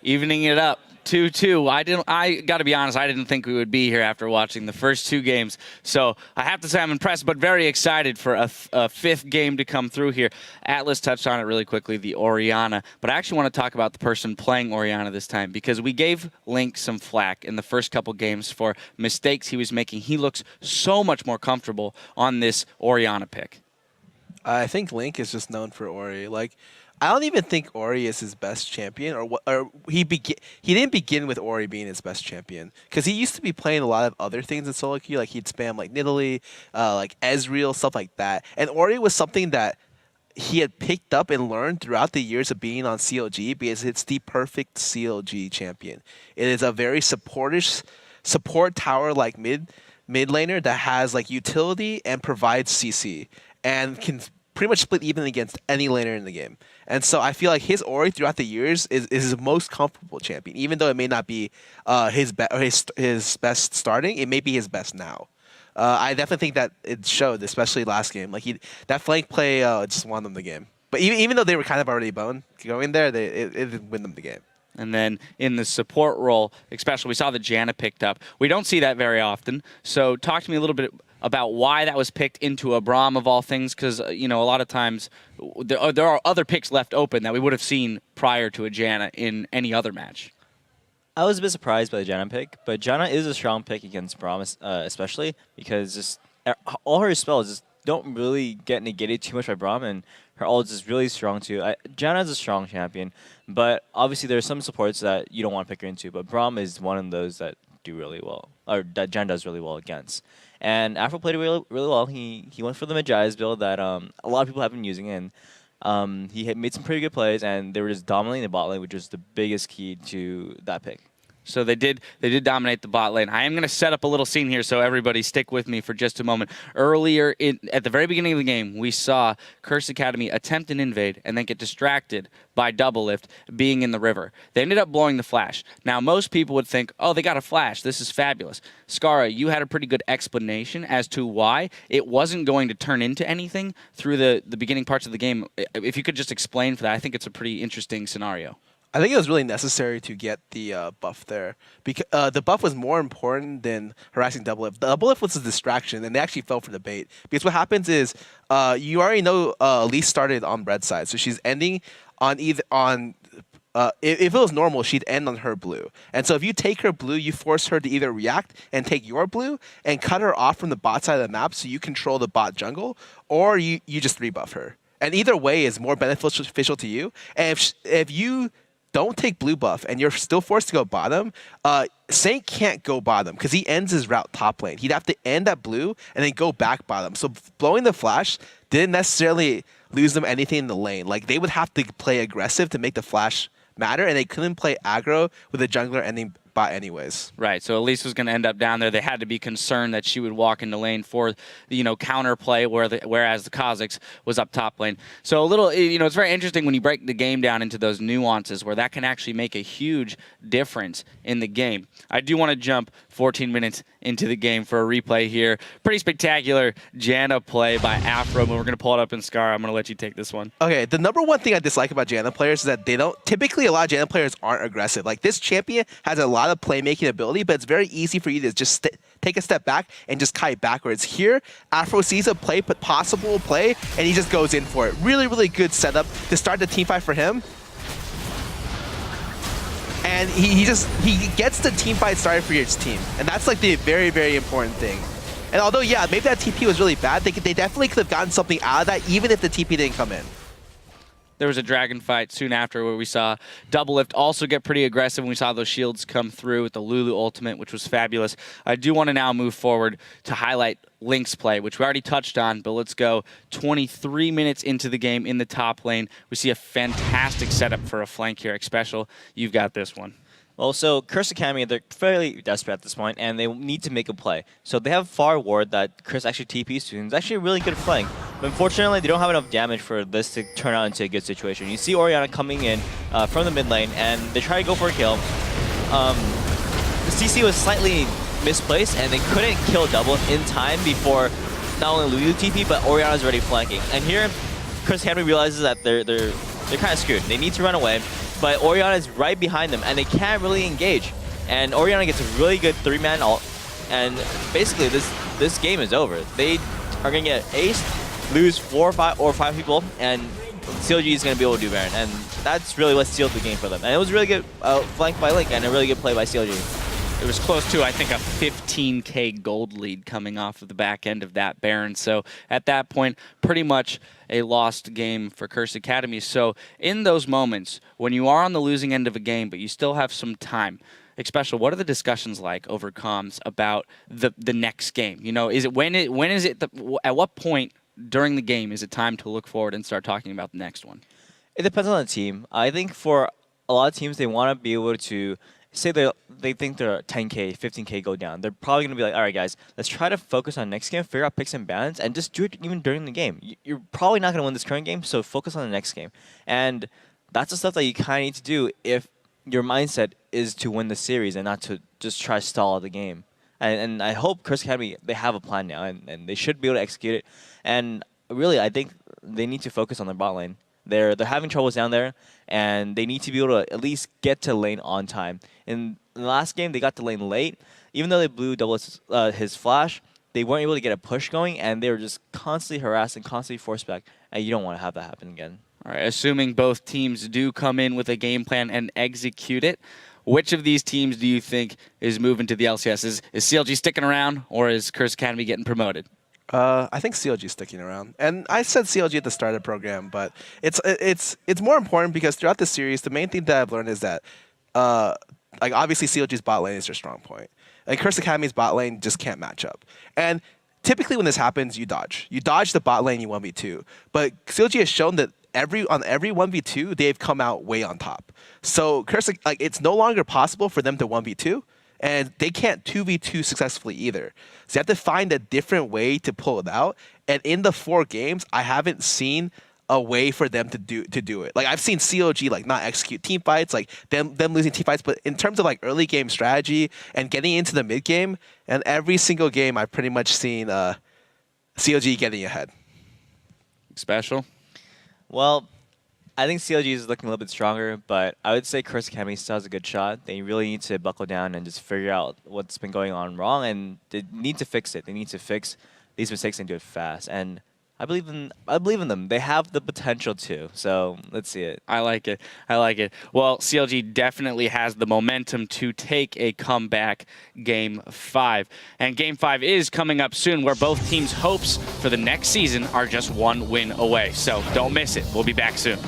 Evening it up. 2-2. I got to be honest, I didn't think we would be here after watching the first two games. So I have to say I'm impressed, but very excited for a fifth game to come through here. Atlas touched on it really quickly, the Orianna. But I actually want to talk about the person playing Orianna this time because we gave Link some flack in the first couple games for mistakes he was making. He looks so much more comfortable on this Orianna pick. I think Link is just known for Ori. Like, I don't even think Ori is his best champion, or he didn't begin with Ori being his best champion because he used to be playing a lot of other things in solo queue, like he'd spam like Nidalee, like Ezreal, stuff like that. And Ori was something that he had picked up and learned throughout the years of being on CLG because it's the perfect CLG champion. It is a very support tower like mid laner that has like utility and provides CC and can pretty much split even against any laner in the game. And so I feel like his Ori throughout the years is his most comfortable champion, even though it may not be his best starting. It may be his best now. I definitely think that it showed, especially last game. Like that flank play just won them the game. But even though they were kind of already going there, it didn't win them the game. And then in the support role, especially, we saw that Janna picked up. We don't see that very often. So talk to me a little bit about why that was picked into a Braum of all things, because a lot of times there are other picks left open that we would have seen prior to a Janna in any other match. I was a bit surprised by the Janna pick, but Janna is a strong pick against Braum, especially because just all her spells just don't really get negated too much by Braum, and her ult is really strong too. Janna is a strong champion, but obviously there are some supports that you don't want to pick her into, but Braum is one of those that do really well, or that Janna does really well against. And Afro played it really, really well. He went for the Magi's build that a lot of people have been using, and he had made some pretty good plays, and they were just dominating the bot lane, which is the biggest key to that pick. So they did dominate the bot lane. I am going to set up a little scene here, so everybody stick with me for just a moment. Earlier, at the very beginning of the game, we saw Curse Academy attempt an invade and then get distracted by Doublelift being in the river. They ended up blowing the flash. Now, most people would think, oh, they got a flash. This is fabulous. Scarra, you had a pretty good explanation as to why it wasn't going to turn into anything through the beginning parts of the game. If you could just explain for that, I think it's a pretty interesting scenario. I think it was really necessary to get the buff there because the buff was more important than harassing Doublelift. Doublelift was a distraction, and they actually fell for the bait. Because what happens is you already know Elise started on red side, so she's ending on if it was normal, she'd end on her blue. And so if you take her blue, you force her to either react and take your blue and cut her off from the bot side of the map so you control the bot jungle, or you just rebuff her. And either way is more beneficial to you. And if you don't take blue buff and you're still forced to go bottom, Saint can't go bottom because he ends his route top lane. He'd have to end at blue and then go back bottom. So blowing the flash didn't necessarily lose them anything in the lane. Like, they would have to play aggressive to make the flash matter, and they couldn't play aggro with a jungler ending bot anyways. Right, so Elise was going to end up down there. They had to be concerned that she would walk into lane for counter play, whereas the Kha'Zix was up top lane. So a little, it's very interesting when you break the game down into those nuances where that can actually make a huge difference in the game. I do want to jump 14 minutes into the game for a replay here. Pretty spectacular Janna play by Afro. We're going to pull it up in Scar. I'm going to let you take this one. Okay, the number one thing I dislike about Janna players is that they don't, typically a lot of Janna players aren't aggressive. Like, this champion has a lot of playmaking ability, but it's very easy for you to just take a step back and just kite backwards. Here, Afro sees a possible play, and he just goes in for it. Really, really good setup to start the teamfight for him. And he gets the team fight started for his team. And that's like the very, very important thing. And although, yeah, maybe that TP was really bad, they definitely could have gotten something out of that even if the TP didn't come in. There was a dragon fight soon after where we saw Doublelift also get pretty aggressive when we saw those shields come through with the Lulu ultimate, which was fabulous. I do want to now move forward to highlight Link's play, which we already touched on, but let's go 23 minutes into the game in the top lane. We see a fantastic setup for a flank here. Xpecial, you've got this one. Well, so Curse Academy, they're fairly desperate at this point, and they need to make a play. So they have Far Ward that Curse actually TPs to, and it's actually really good playing. But unfortunately, they don't have enough damage for this to turn out into a good situation. You see Orianna coming in from the mid lane, and they try to go for a kill. The CC was slightly misplaced, and they couldn't kill Double in time before not only Lulu TP, but Orianna's already flanking. And here, Curse Academy realizes that they're kind of screwed. They need to run away. but Orianna is right behind them, and they can't really engage. And Orianna gets a really good 3-man ult, and basically this game is over. They are going to get aced, lose 4 or 5 people, and CLG is going to be able to do Baron. And that's really what sealed the game for them. And it was really good flank by Link, and a really good play by CLG. It was close to, I think, a 15k gold lead coming off of the back end of that Baron. So at that point, pretty much a lost game for Curse Academy. So in those moments, when you are on the losing end of a game, but you still have some time, Xpecial, what are the discussions like over comms about the next game? You know, is it at what point during the game is it time to look forward and start talking about the next one? It depends on the team. I think for a lot of teams, they want to be able to say they think their 10k, 15k go down. They're probably going to be like, all right, guys, let's try to focus on next game, figure out picks and bans, and just do it even during the game. You're probably not going to win this current game, so focus on the next game. And that's the stuff that you kind of need to do if your mindset is to win the series and not to just try to stall out the game. And I hope Curse Academy, they have a plan now, and they should be able to execute it. And really, I think they need to focus on their bot lane. They're having troubles down there, and they need to be able to at least get to lane on time. In the last game, they got to lane late. Even though they blew double his flash, they weren't able to get a push going, and they were just constantly harassed and constantly forced back. And you don't want to have that happen again. All right, assuming both teams do come in with a game plan and execute it, which of these teams do you think is moving to the LCS? Is CLG sticking around, or is Curse Academy getting promoted? I think CLG is sticking around, and I said CLG at the start of the program, but it's more important because throughout the series, the main thing that I've learned is that, like obviously CLG's bot lane is their strong point. Like Curse Academy's bot lane just can't match up, and typically when this happens, you dodge the bot lane, you 1v2. But CLG has shown that on every 1v2, they've come out way on top. So Curse, like it's no longer possible for them to 1v2. And they can't 2v2 successfully either. So you have to find a different way to pull it out. And in the 4 games, I haven't seen a way for them to do it. Like I've seen CLG like not execute team fights, like them losing team fights, but in terms of like early game strategy and getting into the mid game, and every single game I've pretty much seen CLG getting ahead. Xpecial? Well, I think CLG is looking a little bit stronger, but I would say Curse Academy still has a good shot. They really need to buckle down and just figure out what's been going on wrong, and they need to fix it. They need to fix these mistakes and do it fast. And I believe in them. They have the potential to. So let's see it. I like it. I like it. Well, CLG definitely has the momentum to take a comeback Game 5. And Game 5 is coming up soon, where both teams' hopes for the next season are just 1 win away. So don't miss it. We'll be back soon.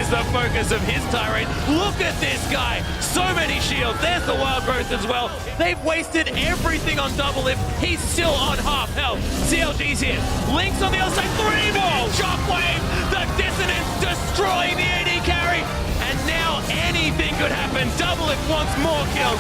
The focus of his tirade. Look at this guy. So many shields. There's the wild growth as well. They've wasted everything on double lift. He's still on half health. CLG's here. Link's on the other side. 3 more. Shockwave. The dissonance destroying the AD carry. And now anything could happen. Double lift wants more kills.